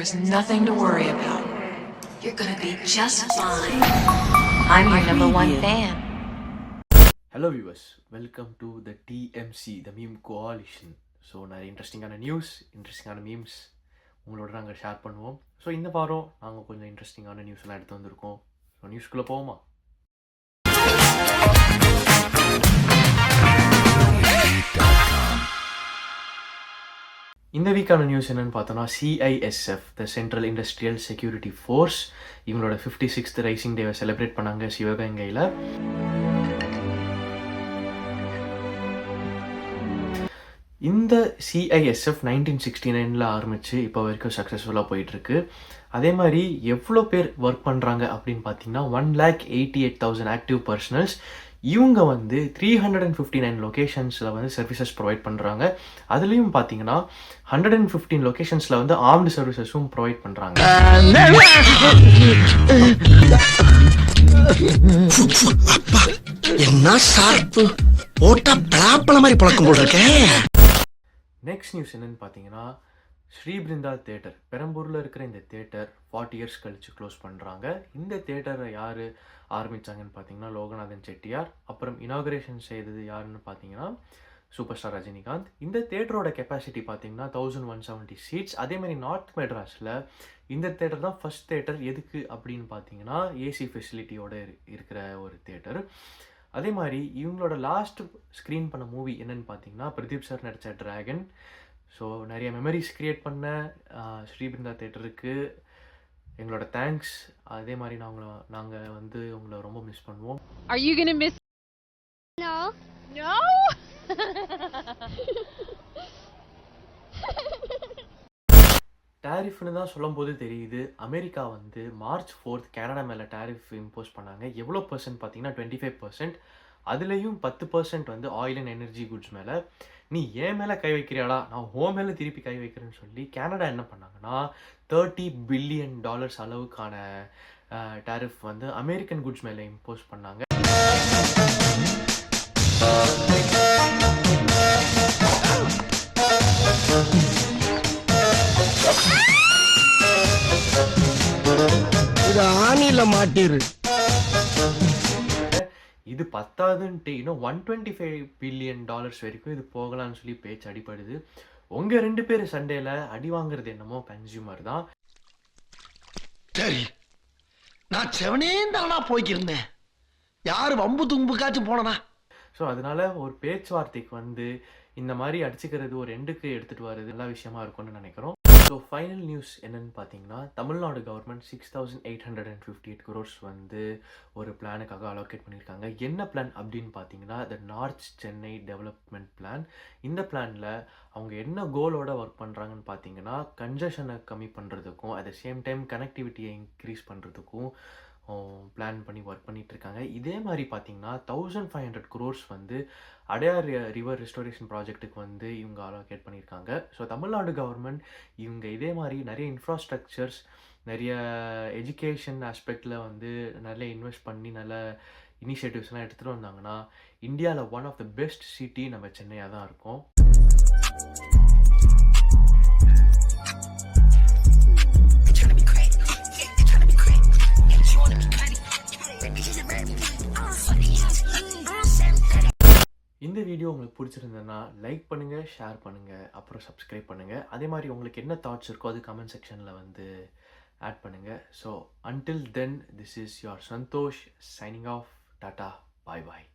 There's nothing to worry about. You're gonna be just fine. I'm your number one fan. Hello viewers, welcome to the TMC, the Meme Coalition. So நிறைய இன்ட்ரெஸ்டிங்கான news, இன்ட்ரெஸ்டிங்கான memes உங்களோட நாங்கள் share பண்ணுவோம். So இந்த வாரம் நாங்கள் கொஞ்சம் இன்ட்ரெஸ்டிங்கான நியூஸ் எல்லாம் எடுத்து வந்திருக்கோம். ஸோ நியூஸ்குள்ளே போவோமா? இந்த வீக்கான நியூஸ் என்னென்னு பார்த்தோன்னா, CISF the central industrial security force இவங்களோட 56th ரைசிங் டேவை செலிப்ரேட் பண்ணாங்க சிவகங்கையில். இந்த CISF 1969 ஆரம்பித்து இப்போ வரைக்கும் சக்ஸஸ்ஃபுல்லாக போயிட்டுருக்கு. அதே மாதிரி எவ்வளோ பேர் ஒர்க் பண்ணுறாங்க அப்படின்னு பார்த்தீங்கன்னா 1,88,000 ஆக்டிவ் பர்சனல்ஸ். இவங்க வந்து 359 லொக்கேஷன்ஸில் வந்து சர்வீசஸ் ப்ரொவைட் பண்ணுறாங்க. அதுலேயும் பார்த்தீங்கன்னா 115 லொக்கேஷன்ஸில் வந்து ஆர்ம்டு சர்வீசஸும் ப்ரொவைட் பண்ணுறாங்க. என்ன ஷார்ப்பு போட்டா பலாப்பழ மாதிரி பழக்கம் போல் இருக்கேன். நெக்ஸ்ட் நியூஸ் என்னன்னு பார்த்தீங்கன்னா, ஸ்ரீபிருந்தா தேட்டர், பெரம்பூரில் இருக்கிற இந்த தேட்டர் 40 இயர்ஸ் கழித்து க்ளோஸ் பண்ணுறாங்க. இந்த தேட்டரை யார் ஆரம்பித்தாங்கன்னு பார்த்தீங்கன்னா லோகநாதன் செட்டியார். அப்புறம் இனாகுரேஷன் செய்தது யாருன்னு பார்த்தீங்கன்னா சூப்பர் ஸ்டார் ரஜினிகாந்த். இந்த தேட்டரோட கெப்பாசிட்டி பார்த்தீங்கன்னா 1170 சீட்ஸ். அதேமாதிரி நார்த் மெட்ராஸில் இந்த தேட்டர் தான் ஃபஸ்ட் தேட்டர். எதுக்கு அப்படின்னு பார்த்தீங்கன்னா ஏசி ஃபெசிலிட்டியோடு இருக்கிற ஒரு தேட்டர். அதே மாதிரி இவங்களோட லாஸ்ட் ஸ்க்ரீன் பண்ண மூவி என்னென்னு பார்த்தீங்கன்னா பிரதீப் சார் நடித்த டிராகன். ஸோ நிறைய மெமரிஸ் க்ரியேட் பண்ண ஸ்ரீபிருந்தா தேட்டருக்கு எங்களோட தேங்க்ஸ். அதே மாதிரி நாங்கள் வந்து உங்களை ரொம்ப மிஸ் பண்ணுவோம். Are you gonna miss? No. No. டேரிஃப்னு தான் சொல்லும் போது தெரியுது, அமெரிக்கா வந்து March 4 கனடா மேலே டேரிஃப் இம்போஸ் பண்ணாங்க. எவ்வளோ பர்சன்ட் பார்த்தீங்கன்னா 25%. அதுலேயும் 10% வந்து ஆயில் அண்ட் எனர்ஜி குட்ஸ் மேலே. நீ ஏன் மேலே கை வைக்கிறியாடா, நான் ஹோம் மேலே திருப்பி கை வைக்கிறேன்னு சொல்லி கனடா என்ன பண்ணாங்கன்னா $30 பில்லியன் அளவுக்கான டேரிஃப் வந்து அமெரிக்கன் குட்ஸ் மேலே இம்போஸ் பண்ணாங்க. ஆணில மாட்டிரு. இது பத்தாதுன்ட்டு இன்னும் $125 பில்லியன் வரைக்கும் இது போகலான்னு சொல்லி பேச்சு அடிப்படுது. உங்கள் 2 பேர் சண்டேல அடி வாங்குறது என்னமோ கன்சியூமர் தான். சரி, நான் செவனேந்தானா போய்க்கிருந்தேன், யாரு வம்பு தும்புக்காச்சும் போனனா. ஸோ அதனால ஒரு பேச்சுவார்த்தைக்கு வந்து இந்த மாதிரி அடிச்சுக்கிறது ஒரு எண்டுக்கு எடுத்துகிட்டு வர்றது எல்லா விஷயமா இருக்கும்னு நினைக்கிறோம். ஸோ ஃபைனல் நியூஸ் என்னென்னு பார்த்தீங்கன்னா, தமிழ்நாடு கவர்மெண்ட் 6,858 crores வந்து ஒரு பிளானுக்காக அலோகேட் பண்ணியிருக்காங்க. என்ன பிளான் அப்படின்னு பார்த்தீங்கன்னா the north Chennai development plan. இந்த பிளானில் அவங்க என்ன கோலோட ஒர்க் பண்ணுறாங்கன்னு பார்த்தீங்கன்னா கன்ஜஷனை கம்மி பண்ணுறதுக்கும் அட் த சேம் டைம் கனெக்டிவிட்டியை இன்க்ரீஸ் பண்ணுறதுக்கும் பிளான் பண்ணி ஒர்க் பண்ணிகிட்ருக்காங்க. இதே மாதிரி பார்த்தீங்கன்னா 1,500 crores வந்து அடையார் ரிவர் ரெஸ்டோரேஷன் ப்ராஜெக்ட்டுக்கு வந்து இவங்க அலோகேட் பண்ணியிருக்காங்க. ஸோ தமிழ்நாடு கவர்மெண்ட் இவங்க இதே மாதிரி நிறைய இன்ஃப்ராஸ்ட்ரக்சர்ஸ், நிறைய எஜுகேஷன் ஆஸ்பெக்டில் வந்து நிறைய இன்வெஸ்ட் பண்ணி நல்ல இனிஷியேட்டிவ்ஸ்லாம் எடுத்துகிட்டு வந்தாங்கன்னா இந்தியாவில் one of the best city நம்ம சென்னையாக தான் இருக்கும். இந்த வீடியோ உங்களுக்கு பிடிச்சிருந்ததுன்னா லைக் பண்ணுங்கள், ஷேர் பண்ணுங்கள், அப்புறம் சப்ஸ்கிரைப் பண்ணுங்கள். அதே மாதிரி உங்களுக்கு என்ன தாட்ஸ் இருக்கோ அது கமெண்ட் செக்ஷனில் வந்து ஆட் பண்ணுங்கள். So until then, this is your Santhosh signing off. டாட்டா, பாய் பாய்.